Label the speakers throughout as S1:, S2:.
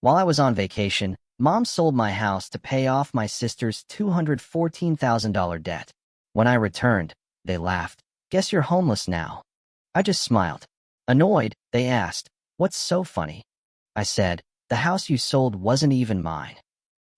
S1: While I was on vacation, Mom sold my house to pay off my sister's $214,000 debt. When I returned, they laughed. Guess you're homeless now. I just smiled. Annoyed, they asked, "What's so funny?" I said, "The house you sold wasn't even mine."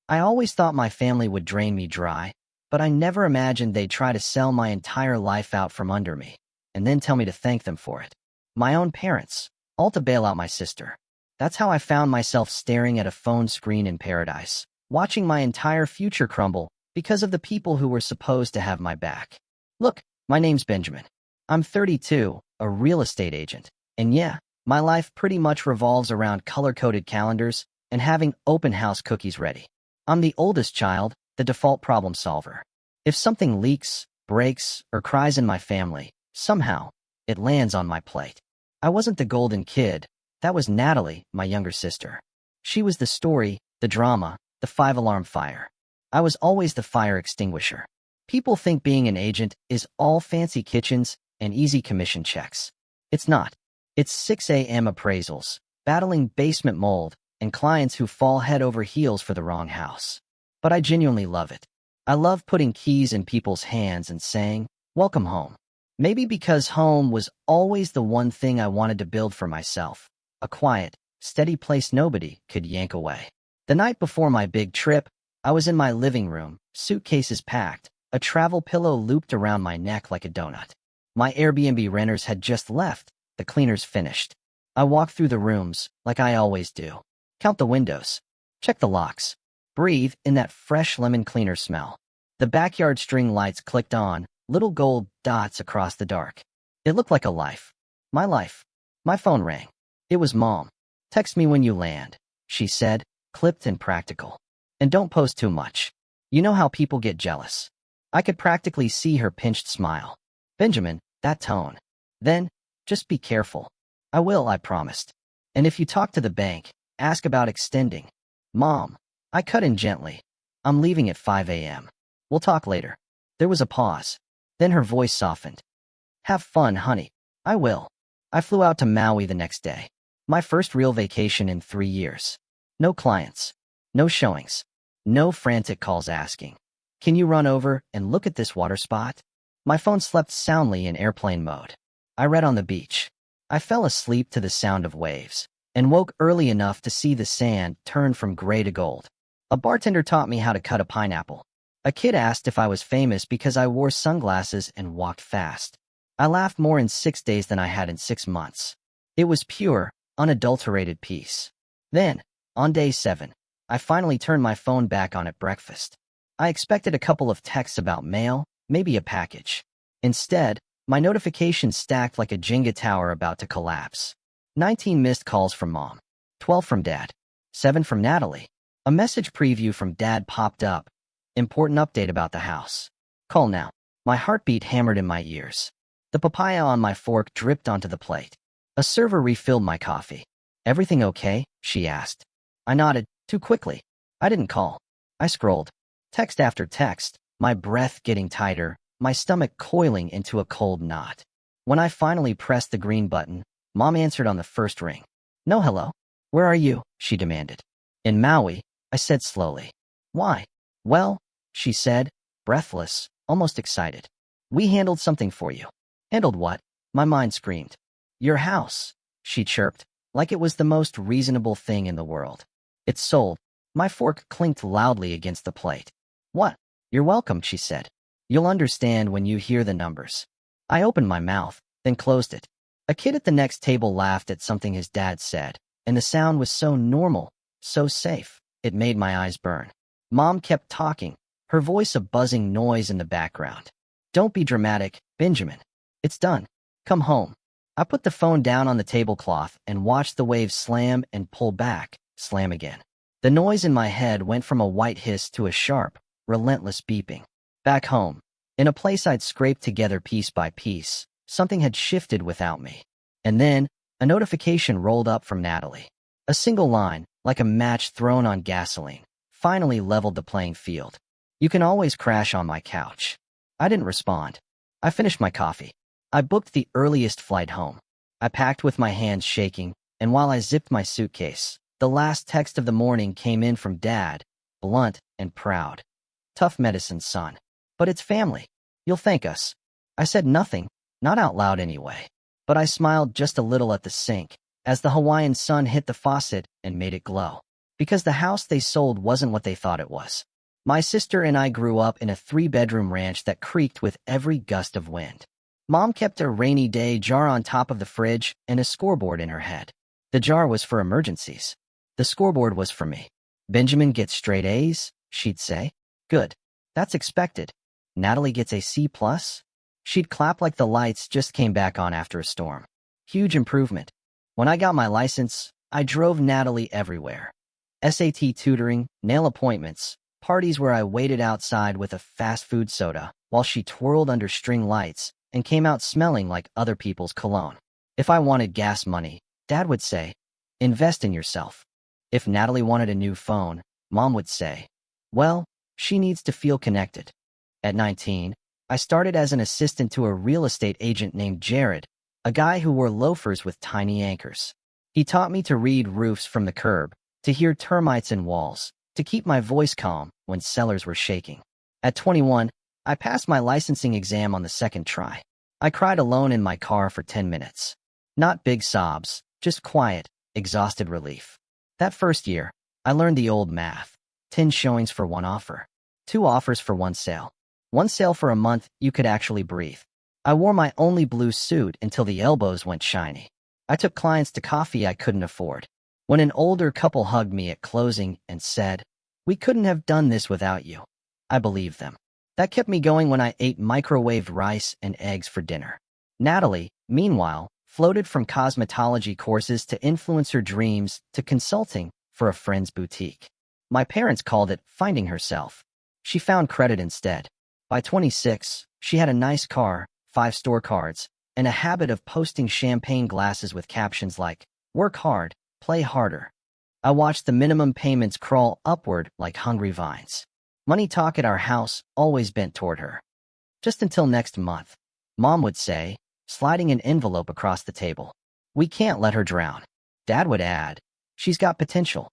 S1: I always thought my family would drain me dry, but I never imagined they'd try to sell my entire life out from under me, and then tell me to thank them for it. My own parents, all to bail out my sister. That's how I found myself staring at a phone screen in paradise, watching my entire future crumble because of the people who were supposed to have my back. Look, my name's Benjamin. I'm 32, a real estate agent, and yeah, my life pretty much revolves around color-coded calendars and having open house cookies ready. I'm the oldest child, the default problem solver. If something leaks, breaks, or cries in my family, somehow, it lands on my plate. I wasn't the golden kid. That was Natalie, my younger sister. She was the story, the drama, the five-alarm fire. I was always the fire extinguisher. People think being an agent is all fancy kitchens and easy commission checks. It's not. It's 6 a.m. appraisals, battling basement mold, and clients who fall head over heels for the wrong house. But I genuinely love it. I love putting keys in people's hands and saying, "Welcome home." Maybe because home was always the one thing I wanted to build for myself. A quiet, steady place nobody could yank away. The night before my big trip, I was in my living room, suitcases packed, a travel pillow looped around my neck like a donut. My Airbnb renters had just left, the cleaners finished. I walked through the rooms, like I always do. Count the windows. Check the locks. Breathe in that fresh lemon cleaner smell. The backyard string lights clicked on, little gold dots across the dark. It looked like a life. My life. My phone rang. It was Mom. "Text me when you land," she said, clipped and practical. "And don't post too much. You know how people get jealous." I could practically see her pinched smile. "Benjamin, that tone." Then, "Just be careful." "I will," I promised. "And if you talk to the bank, ask about extending." "Mom." I cut in gently. "I'm leaving at 5 a.m. We'll talk later." There was a pause. Then her voice softened. "Have fun, honey." "I will." I flew out to Maui the next day. My first real vacation in 3 years. No clients. No showings. No frantic calls asking, "Can you run over and look at this water spot?" My phone slept soundly in airplane mode. I read on the beach. I fell asleep to the sound of waves and woke early enough to see the sand turn from gray to gold. A bartender taught me how to cut a pineapple. A kid asked if I was famous because I wore sunglasses and walked fast. I laughed more in 6 days than I had in 6 months. It was pure, unadulterated peace. Then, on day 7, I finally turned my phone back on at breakfast. I expected a couple of texts about mail, maybe a package. Instead, my notifications stacked like a Jenga tower about to collapse. 19 missed calls from Mom. 12 from Dad. 7 from Natalie. A message preview from Dad popped up. Important update about the house. Call now. My heartbeat hammered in my ears. The papaya on my fork dripped onto the plate. A server refilled my coffee. "Everything okay?" she asked. I nodded, too quickly. I didn't call. I scrolled. Text after text, my breath getting tighter, my stomach coiling into a cold knot. When I finally pressed the green button, Mom answered on the first ring. "No hello. Where are you?" she demanded. "In Maui," I said slowly. "Why?" "Well," she said, breathless, almost excited. "We handled something for you." "Handled what?" My mind screamed. "Your house," she chirped, like it was the most reasonable thing in the world. "It's sold." My fork clinked loudly against the plate. "What?" "You're welcome," she said. "You'll understand when you hear the numbers." I opened my mouth, then closed it. A kid at the next table laughed at something his dad said, and the sound was so normal, so safe, it made my eyes burn. Mom kept talking, her voice a buzzing noise in the background. "Don't be dramatic, Benjamin. It's done. Come home." I put the phone down on the tablecloth and watched the waves slam and pull back, slam again. The noise in my head went from a white hiss to a sharp, relentless beeping. Back home, in a place I'd scraped together piece by piece, something had shifted without me. And then, a notification rolled up from Natalie. A single line, like a match thrown on gasoline, finally leveled the playing field. "You can always crash on my couch." I didn't respond. I finished my coffee. I booked the earliest flight home. I packed with my hands shaking, and while I zipped my suitcase, The last text of the morning came in from Dad, blunt and proud. "Tough medicine, son. But it's family. You'll thank us." I said nothing, not out loud anyway. But I smiled just a little at the sink as the Hawaiian sun hit the faucet and made it glow. Because the house they sold wasn't what they thought it was. My sister and I grew up in a 3-bedroom ranch that creaked with every gust of wind. Mom kept a rainy day jar on top of the fridge and a scoreboard in her head. The jar was for emergencies. The scoreboard was for me. "Benjamin gets straight A's," she'd say. "Good. That's expected. Natalie gets a C+." She'd clap like the lights just came back on after a storm. Huge improvement. When I got my license, I drove Natalie everywhere. SAT tutoring, nail appointments, parties where I waited outside with a fast food soda while she twirled under string lights and came out smelling like other people's cologne. If I wanted gas money, Dad would say, "Invest in yourself." If Natalie wanted a new phone, Mom would say, "Well, she needs to feel connected." At 19, I started as an assistant to a real estate agent named Jared, a guy who wore loafers with tiny anchors. He taught me to read roofs from the curb, to hear termites in walls, to keep my voice calm when sellers were shaking. At 21, I passed my licensing exam on the second try. I cried alone in my car for 10 minutes. Not big sobs, just quiet, exhausted relief. That first year, I learned the old math. 10 showings for 1 offer. 2 offers for 1 sale. 1 sale for a month you could actually breathe. I wore my only blue suit until the elbows went shiny. I took clients to coffee I couldn't afford. When an older couple hugged me at closing and said, "We couldn't have done this without you," I believed them. That kept me going when I ate microwaved rice and eggs for dinner. Natalie, meanwhile, floated from cosmetology courses to influencer dreams to consulting for a friend's boutique. My parents called it finding herself. She found credit instead. By 26, she had a nice car, 5 store cards, and a habit of posting champagne glasses with captions like, "Work hard, play harder." I watched the minimum payments crawl upward like hungry vines. Money talk at our house always bent toward her. Just until next month, Mom would say, sliding an envelope across the table, "We can't let her drown." Dad would add, "She's got potential."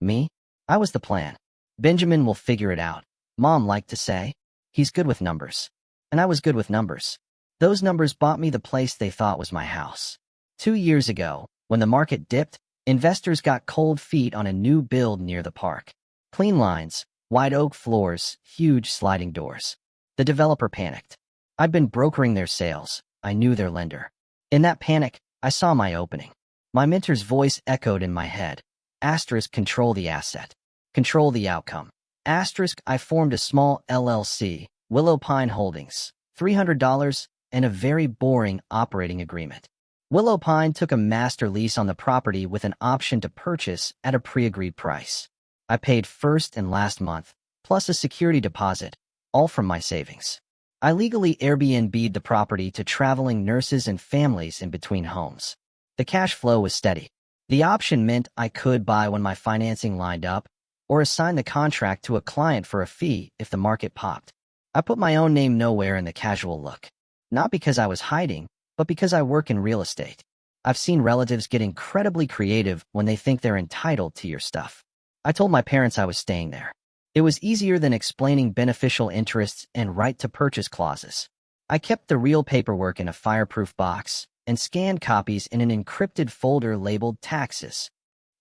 S1: Me? I was the plan. "Benjamin will figure it out," Mom liked to say. "He's good with numbers." And I was good with numbers. Those numbers bought me the place they thought was my house. 2 years ago, when the market dipped, investors got cold feet on a new build near the park. Clean lines, wide oak floors, huge sliding doors. The developer panicked. I'd been brokering their sales. I knew their lender. In that panic, I saw my opening. My mentor's voice echoed in my head. Asterisk, control the asset. Control the outcome. Asterisk, I formed a small LLC, Willow Pine Holdings, $300, and a very boring operating agreement. Willow Pine took a master lease on the property with an option to purchase at a pre-agreed price. I paid first and last month, plus a security deposit, all from my savings. I legally Airbnb'd the property to traveling nurses and families in between homes. The cash flow was steady. The option meant I could buy when my financing lined up, or assign the contract to a client for a fee if the market popped. I put my own name nowhere in the casual look. Not because I was hiding, but because I work in real estate. I've seen relatives get incredibly creative when they think they're entitled to your stuff. I told my parents I was staying there. It was easier than explaining beneficial interests and right-to-purchase clauses. I kept the real paperwork in a fireproof box and scanned copies in an encrypted folder labeled taxes.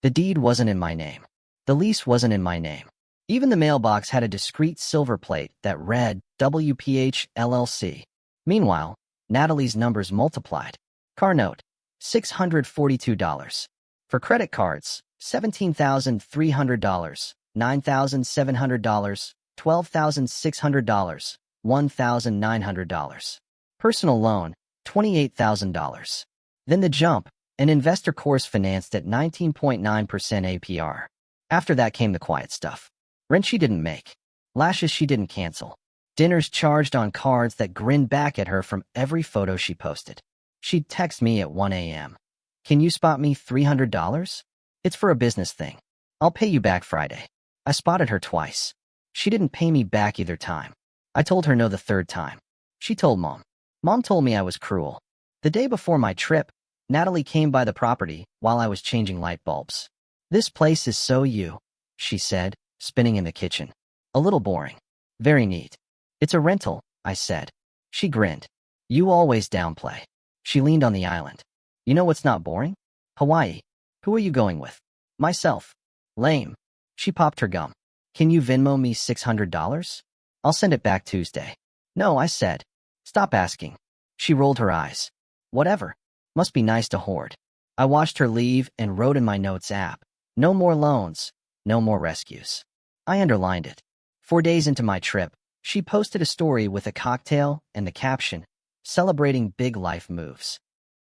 S1: The deed wasn't in my name. The lease wasn't in my name. Even the mailbox had a discreet silver plate that read WPH LLC. Meanwhile, Natalie's numbers multiplied. Car note, $642. For credit cards, $17,300. $9,700, $12,600, $1,900. Personal loan, $28,000. Then the jump, an investor course financed at 19.9% APR. After that came the quiet stuff. Rent she didn't make. Lashes she didn't cancel. Dinners charged on cards that grinned back at her from every photo she posted. She'd text me at 1 a.m. "Can you spot me $300? It's for a business thing. I'll pay you back Friday." I spotted her twice. She didn't pay me back either time. I told her no the third time. She told Mom. Mom told me I was cruel. The day before my trip, Natalie came by the property while I was changing light bulbs. This place is so you, she said, spinning in the kitchen. A little boring. Very neat. It's a rental, I said. She grinned. You always downplay. She leaned on the island. You know what's not boring? Hawaii. Who are you going with? Myself. Lame. She popped her gum. Can you Venmo me $600? I'll send it back Tuesday. No, I said. Stop asking. She rolled her eyes. Whatever. Must be nice to hoard. I watched her leave and wrote in my notes app. No more loans. No more rescues. I underlined it. 4 days into my trip, she posted a story with a cocktail and the caption, celebrating big life moves.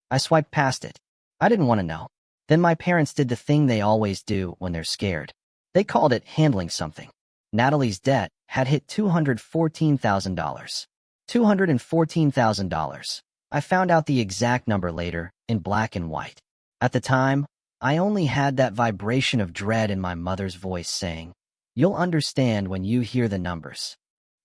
S1: I swiped past it. I didn't want to know. Then my parents did the thing they always do when they're scared. They called it handling something. Natalie's debt had hit $214,000. $214,000. I found out the exact number later, in black and white. At the time, I only had that vibration of dread in my mother's voice saying, "You'll understand when you hear the numbers."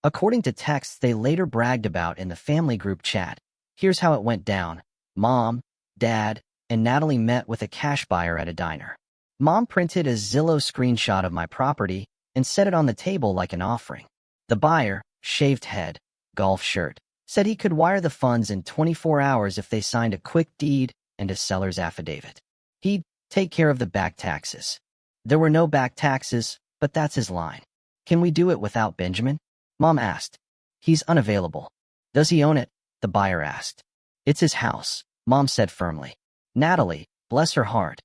S1: According to texts they later bragged about in the family group chat, here's how it went down. Mom, Dad, and Natalie met with a cash buyer at a diner. Mom printed a Zillow screenshot of my property and set it on the table like an offering. The buyer, shaved head, golf shirt, said he could wire the funds in 24 hours if they signed a quick deed and a seller's affidavit. He'd take care of the back taxes. There were no back taxes, but that's his line. Can we do it without Benjamin? Mom asked. He's unavailable. Does he own it? The buyer asked. It's his house, Mom said firmly. Natalie, bless her heart,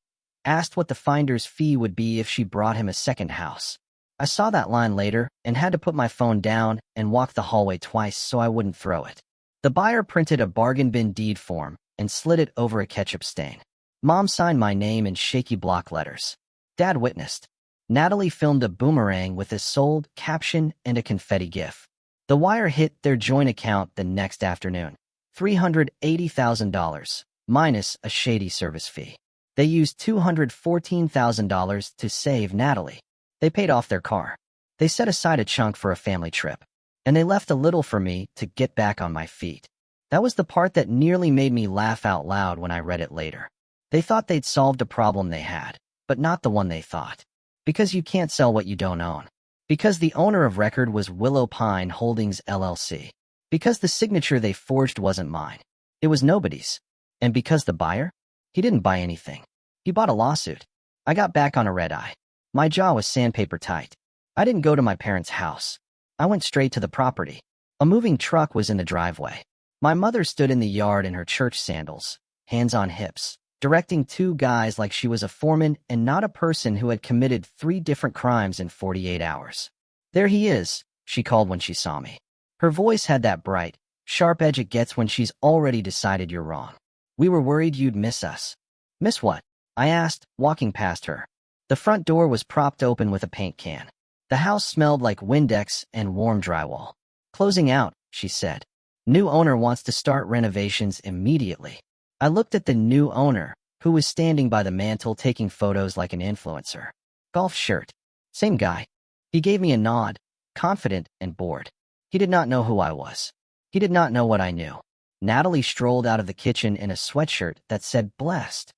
S1: asked what the finder's fee would be if she brought him a second house. I saw that line later and had to put my phone down and walk the hallway twice so I wouldn't throw it. The buyer printed a bargain bin deed form and slid it over a ketchup stain. Mom signed my name in shaky block letters. Dad witnessed. Natalie filmed a boomerang with a sold caption and a confetti gif. The wire hit their joint account the next afternoon. $380,000, minus a shady service fee. They used $214,000 to save Natalie. They paid off their car. They set aside a chunk for a family trip. And they left a little for me to get back on my feet. That was the part that nearly made me laugh out loud when I read it later. They thought they'd solved a problem they had, but not the one they thought. Because you can't sell what you don't own. Because the owner of record was Willow Pine Holdings LLC. Because the signature they forged wasn't mine. It was nobody's. And because the buyer? He didn't buy anything. He bought a lawsuit. I got back on a red eye. My jaw was sandpaper tight. I didn't go to my parents' house. I went straight to the property. A moving truck was in the driveway. My mother stood in the yard in her church sandals, hands on hips, directing two guys like she was a foreman and not a person who had committed 3 different crimes in 48 hours. There he is, she called when she saw me. Her voice had that bright, sharp edge it gets when she's already decided you're wrong. We were worried you'd miss us. Miss what? I asked, walking past her. The front door was propped open with a paint can. The house smelled like Windex and warm drywall. Closing out, she said. New owner wants to start renovations immediately. I looked at the new owner, who was standing by the mantel taking photos like an influencer. Golf shirt. Same guy. He gave me a nod, confident and bored. He did not know who I was. He did not know what I knew. Natalie strolled out of the kitchen in a sweatshirt that said blessed.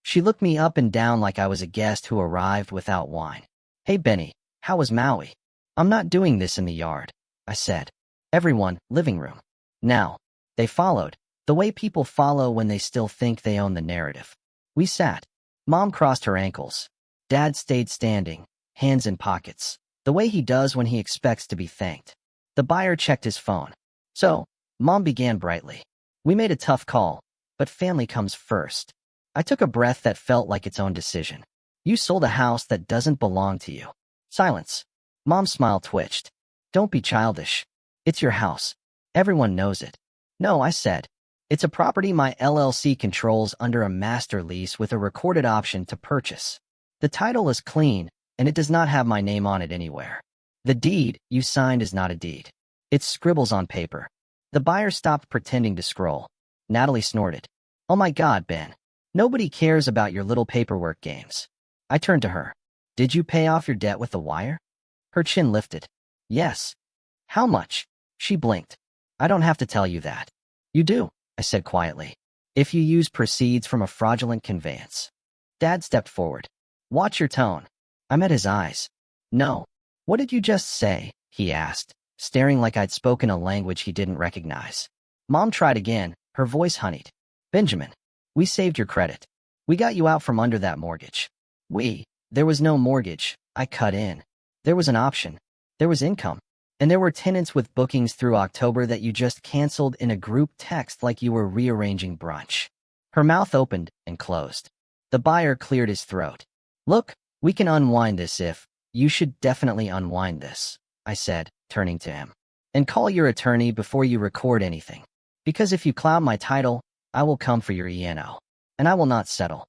S1: She looked me up and down like I was a guest who arrived without wine. Hey Benny, how was Maui? I'm not doing this in the yard, I said. Everyone, living room. Now, they followed, the way people follow when they still think they own the narrative. We sat. Mom crossed her ankles. Dad stayed standing, hands in pockets, the way he does when he expects to be thanked. The buyer checked his phone. So, Mom began brightly. We made a tough call, but family comes first. I took a breath that felt like its own decision. You sold a house that doesn't belong to you. Silence. Mom's smile twitched. Don't be childish. It's your house. Everyone knows it. No, I said. It's a property my LLC controls under a master lease with a recorded option to purchase. The title is clean, and it does not have my name on it anywhere. The deed you signed is not a deed. It's scribbles on paper. The buyer stopped pretending to scroll. Natalie snorted. Oh my God, Ben. Nobody cares about your little paperwork games. I turned to her. Did you pay off your debt with the wire? Her chin lifted. Yes. How much? She blinked. I don't have to tell you that. You do, I said quietly. If you use proceeds from a fraudulent conveyance. Dad stepped forward. Watch your tone. I met his eyes. No. What did you just say? He asked, staring like I'd spoken a language he didn't recognize. Mom tried again, her voice honeyed. Benjamin, we saved your credit. We got you out from under that mortgage. There was no mortgage, I cut in. There was an option. There was income. And there were tenants with bookings through October that you just canceled in a group text like you were rearranging brunch. Her mouth opened and closed. The buyer cleared his throat. Look, we can unwind this if, you should definitely unwind this, I said, turning to him. And call your attorney before you record anything. Because if you cloud my title, I will come for your ENO. And I will not settle.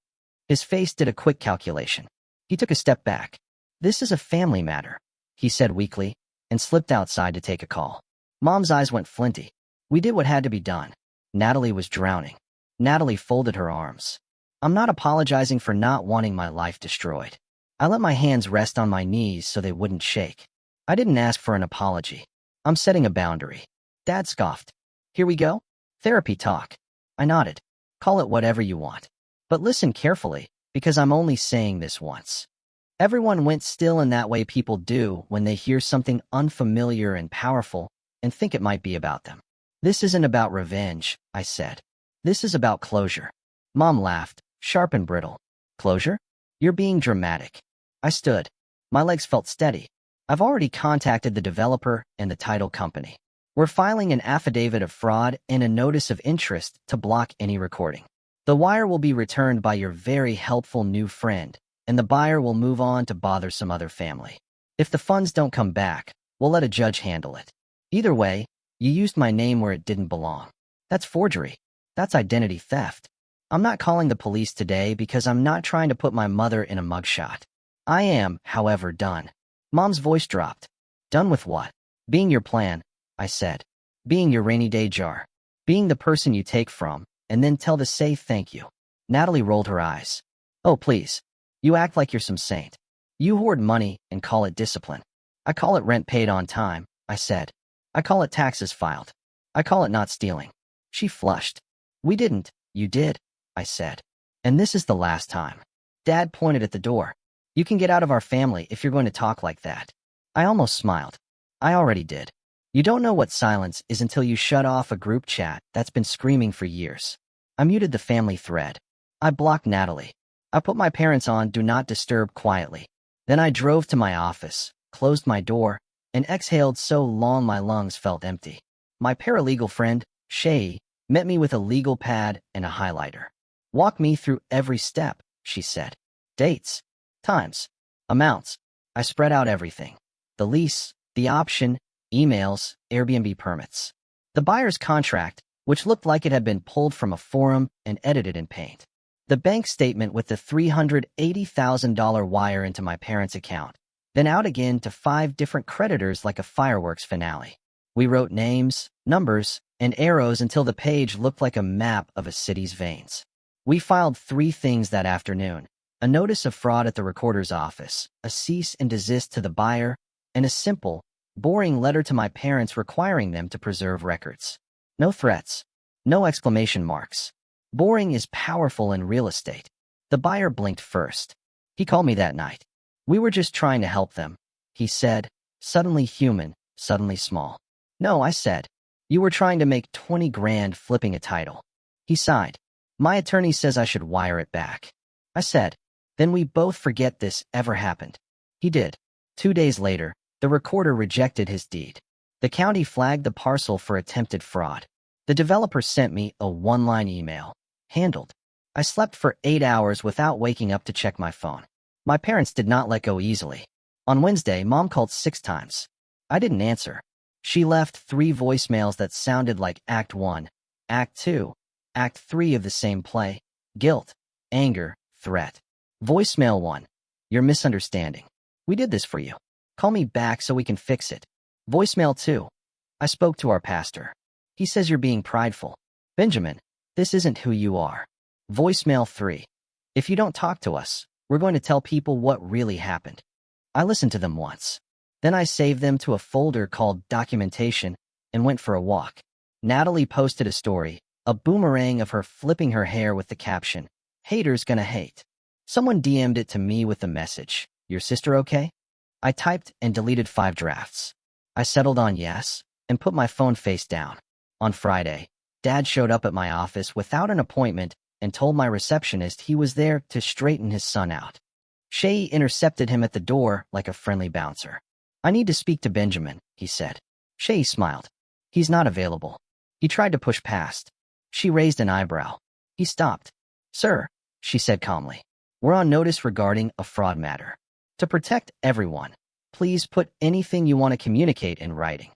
S1: His face did a quick calculation. He took a step back. This is a family matter, he said weakly, and slipped outside to take a call. Mom's eyes went flinty. We did what had to be done. Natalie was drowning. Natalie folded her arms. I'm not apologizing for not wanting my life destroyed. I let my hands rest on my knees so they wouldn't shake. I didn't ask for an apology. I'm setting a boundary. Dad scoffed. Here we go? Therapy talk. I nodded. Call it whatever you want. But listen carefully, because I'm only saying this once. Everyone went still in that way people do when they hear something unfamiliar and powerful and think it might be about them. This isn't about revenge, I said. This is about closure. Mom laughed, sharp and brittle. Closure? You're being dramatic. I stood. My legs felt steady. I've already contacted the developer and the title company. We're filing an affidavit of fraud and a notice of interest to block any recording. The wire will be returned by your very helpful new friend, and the buyer will move on to bother some other family. If the funds don't come back, we'll let a judge handle it. Either way, you used my name where it didn't belong. That's forgery. That's identity theft. I'm not calling the police today because I'm not trying to put my mother in a mugshot. I am, however, done. Mom's voice dropped. Done with what? Being your plan, I said. Being your rainy day jar. Being the person you take from, and then tell to say thank you. Natalie rolled her eyes. Oh, please. You act like you're some saint. You hoard money and call it discipline. I call it rent paid on time, I said. I call it taxes filed. I call it not stealing. She flushed. We didn't, you did, I said. And this is the last time. Dad pointed at the door. You can get out of our family if you're going to talk like that. I almost smiled. I already did. You don't know what silence is until you shut off a group chat that's been screaming for years. I muted the family thread. I blocked Natalie. I put my parents on Do Not Disturb quietly. Then I drove to my office, closed my door, and exhaled so long my lungs felt empty. My paralegal friend, Shay, met me with a legal pad and a highlighter. Walk me through every step, she said. Dates, times, amounts. I spread out everything. The lease, the option, emails, Airbnb permits. The buyer's contract, which looked like it had been pulled from a forum and edited in Paint. The bank statement with the $380,000 wire into my parents' account, then out again to 5 different creditors like a fireworks finale. We wrote names, numbers, and arrows until the page looked like a map of a city's veins. We filed 3 things that afternoon: a notice of fraud at the recorder's office, a cease and desist to the buyer, and a simple, boring letter to my parents requiring them to preserve records. No threats. No exclamation marks. Boring is powerful in real estate. The buyer blinked first. He called me that night. We were just trying to help them, he said, suddenly human, suddenly small. No, I said. You were trying to make 20 grand flipping a title. He sighed. My attorney says I should wire it back. I said. Then we both forget this ever happened. He did. 2 days later, the recorder rejected his deed. The county flagged the parcel for attempted fraud. The developer sent me a 1-line email. Handled. I slept for 8 hours without waking up to check my phone. My parents did not let go easily. On Wednesday, Mom called 6 times. I didn't answer. She left 3 voicemails that sounded like Act 1, Act 2, Act 3 of the same play: guilt, anger, threat. Voicemail 1. You're misunderstanding. We did this for you. Call me back so we can fix it. Voicemail 2. I spoke to our pastor. He says you're being prideful. Benjamin, this isn't who you are. Voicemail 3. If you don't talk to us, we're going to tell people what really happened. I listened to them once. Then I saved them to a folder called Documentation and went for a walk. Natalie posted a story, a boomerang of her flipping her hair with the caption, Haters gonna hate. Someone DM'd it to me with the message, "Your sister okay?" I typed and deleted 5 drafts. I settled on yes and put my phone face down. On Friday, Dad showed up at my office without an appointment and told my receptionist he was there to straighten his son out. Shay intercepted him at the door like a friendly bouncer. "I need to speak to Benjamin," he said. Shay smiled. "He's not available." He tried to push past. She raised an eyebrow. He stopped. "Sir," she said calmly, "we're on notice regarding a fraud matter. To protect everyone, please put anything you want to communicate in writing."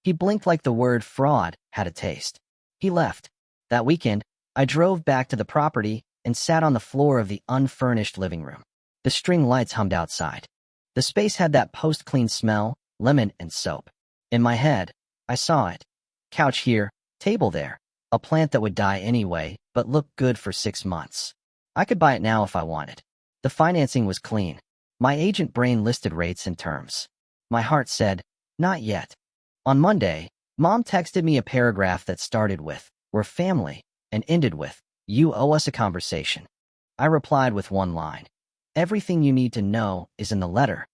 S1: He blinked like the word fraud had a taste. He left. That weekend, I drove back to the property and sat on the floor of the unfurnished living room. The string lights hummed outside. The space had that post-clean smell, lemon and soap. In my head, I saw it. Couch here, table there, a plant that would die anyway, but looked good for 6 months. I could buy it now if I wanted. The financing was clean. My agent brain listed rates and terms. My heart said, not yet. On Monday, Mom texted me a paragraph that started with, "We're family," and ended with, "You owe us a conversation." I replied with one line. "Everything you need to know is in the letter."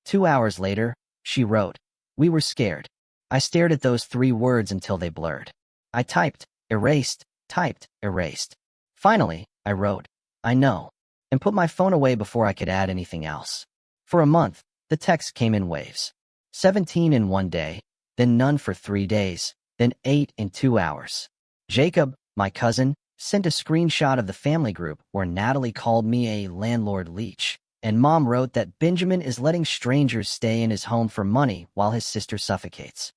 S1: 2 hours later, she wrote, "We were scared." I stared at those 3 words until they blurred. I typed, erased, typed, erased. Finally, I wrote, "I know," and put my phone away before I could add anything else. For a month, the texts came in waves. 17 in one day, then none for 3 days, then 8 in 2 hours. Jacob, my cousin, sent a screenshot of the family group where Natalie called me a landlord leech, and Mom wrote that Benjamin is letting strangers stay in his home for money while his sister suffocates.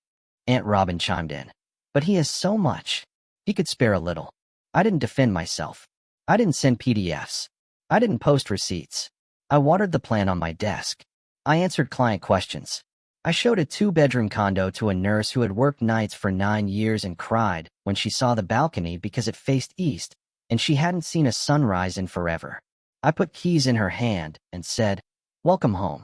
S1: Aunt Robin chimed in. "But he has so much. He could spare a little." I didn't defend myself. I didn't send PDFs. I didn't post receipts. I watered the plan on my desk. I answered client questions. I showed a 2-bedroom condo to a nurse who had worked nights for 9 years and cried when she saw the balcony because it faced east and she hadn't seen a sunrise in forever. I put keys in her hand and said, "Welcome home."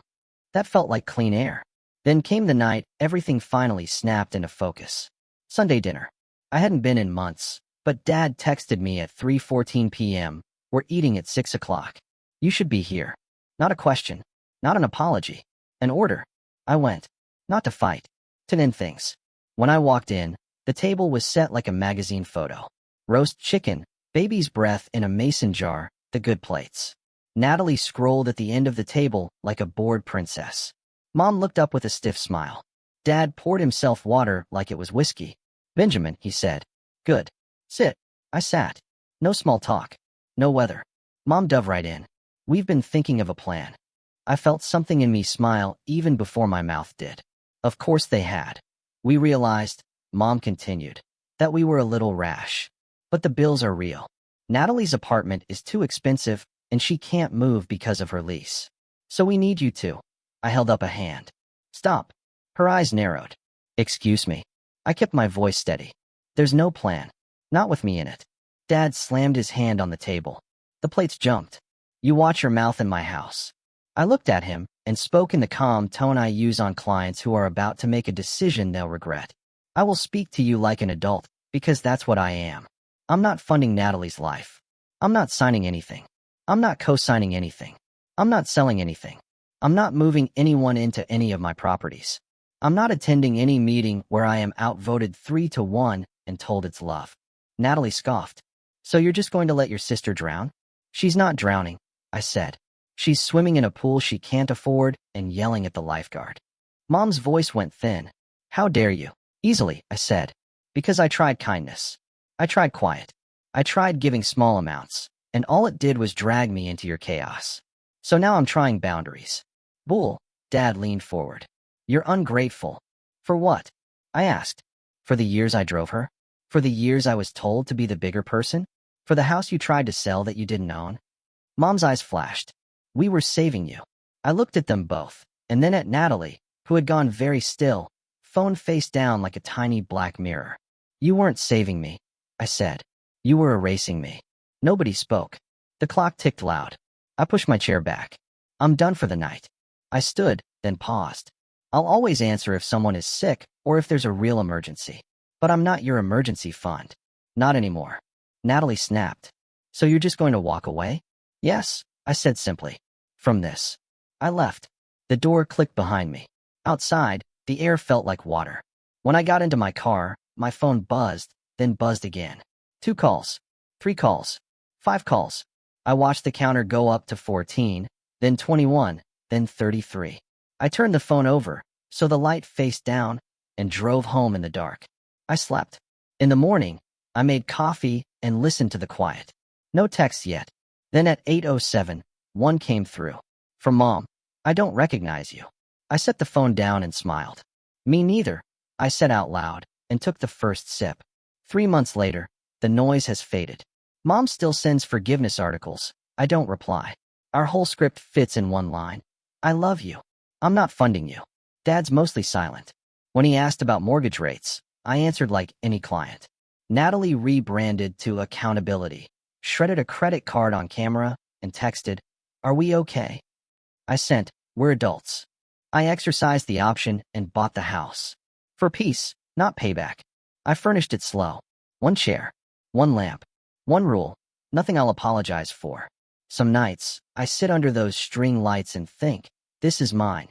S1: That felt like clean air. Then came the night everything finally snapped into focus. Sunday dinner. I hadn't been in months, but Dad texted me at 3:14 p.m. "We're eating at 6 o'clock. You should be here." Not a question, not an apology, an order. I went. Not to fight, to end things. When I walked in, the table was set like a magazine photo. Roast chicken, baby's breath in a mason jar, the good plates. Natalie scrolled at the end of the table like a bored princess. Mom looked up with a stiff smile. Dad poured himself water like it was whiskey. "Benjamin," he said. "Good. Sit." I sat. No small talk. No weather. Mom dove right in. "We've been thinking of a plan." I felt something in me smile even before my mouth did. Of course they had. "We realized," Mom continued, "that we were a little rash. But the bills are real. Natalie's apartment is too expensive and she can't move because of her lease. So we need you to." I held up a hand. "Stop." Her eyes narrowed. "Excuse me." I kept my voice steady. "There's no plan. Not with me in it." Dad slammed his hand on the table. The plates jumped. "You watch your mouth in my house." I looked at him and spoke in the calm tone I use on clients who are about to make a decision they'll regret. "I will speak to you like an adult, because that's what I am. I'm not funding Natalie's life. I'm not signing anything. I'm not co-signing anything. I'm not selling anything. I'm not moving anyone into any of my properties. I'm not attending any meeting where I am outvoted 3-1 and told it's love." Natalie scoffed. "So you're just going to let your sister drown?" "She's not drowning," I said. "She's swimming in a pool she can't afford and yelling at the lifeguard." Mom's voice went thin. "How dare you?" "Easily," I said. "Because I tried kindness. I tried quiet. I tried giving small amounts, and all it did was drag me into your chaos. So now I'm trying boundaries." "Bull." Dad leaned forward. "You're ungrateful." "For what?" I asked. "For the years I drove her? For the years I was told to be the bigger person? For the house you tried to sell that you didn't own?" Mom's eyes flashed. "We were saving you." I looked at them both, and then at Natalie, who had gone very still, phone face down like a tiny black mirror. "You weren't saving me," I said. "You were erasing me." Nobody spoke. The clock ticked loud. I pushed my chair back. "I'm done for the night." I stood, then paused. "I'll always answer if someone is sick or if there's a real emergency. But I'm not your emergency fund. Not anymore." Natalie snapped. "So you're just going to walk away?" "Yes, I said simply. From this. I left. The door clicked behind me. Outside, the air felt like water. When I got into my car, my phone buzzed, then buzzed again. 2 calls. 3 calls. 5 calls. I watched the counter go up to 14, then 21, then 33. I turned the phone over, so the light faced down, and drove home in the dark. I slept. In the morning, I made coffee and listened to the quiet. No text yet. Then at 8:07, one came through. From Mom. I don't recognize you. I set the phone down and smiled. Me neither, I said out loud, and took the first sip. 3 months later, the noise has faded. Mom still sends forgiveness articles. I don't reply. Our whole script fits in one line. I love you. I'm not funding you. Dad's mostly silent. When he asked about mortgage rates, I answered like any client. Natalie rebranded to accountability, shredded a credit card on camera, and texted, "Are we okay?" I sent, "We're adults." I exercised the option and bought the house. For peace, not payback. I furnished it slow. 1 chair. 1 lamp. 1 rule. Nothing I'll apologize for. Some nights, I sit under those string lights and think, this is mine.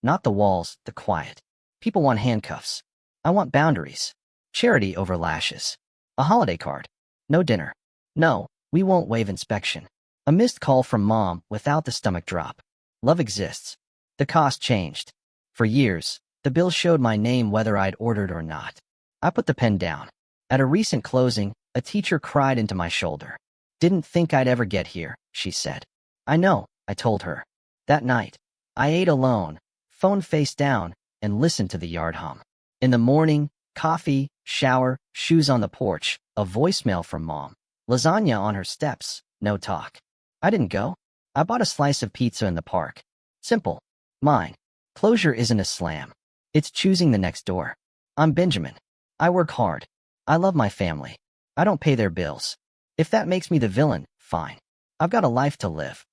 S1: Not the walls, the quiet. People want handcuffs. I want boundaries. Charity over lashes. A holiday card. No dinner. No, we won't waive inspection. A missed call from Mom without the stomach drop. Love exists. The cost changed. For years, the bill showed my name whether I'd ordered or not. I put the pen down. At a recent closing, a teacher cried into my shoulder. "Didn't think I'd ever get here," she said. "I know," I told her. That night, I ate alone, phone face down, and listened to the yard hum. In the morning, coffee, shower, shoes on the porch, a voicemail from Mom. Lasagna on her steps, no talk. I didn't go. I bought a slice of pizza in the park. Simple. Mine. Closure isn't a slam. It's choosing the next door. I'm Benjamin. I work hard. I love my family. I don't pay their bills. If that makes me the villain, fine. I've got a life to live.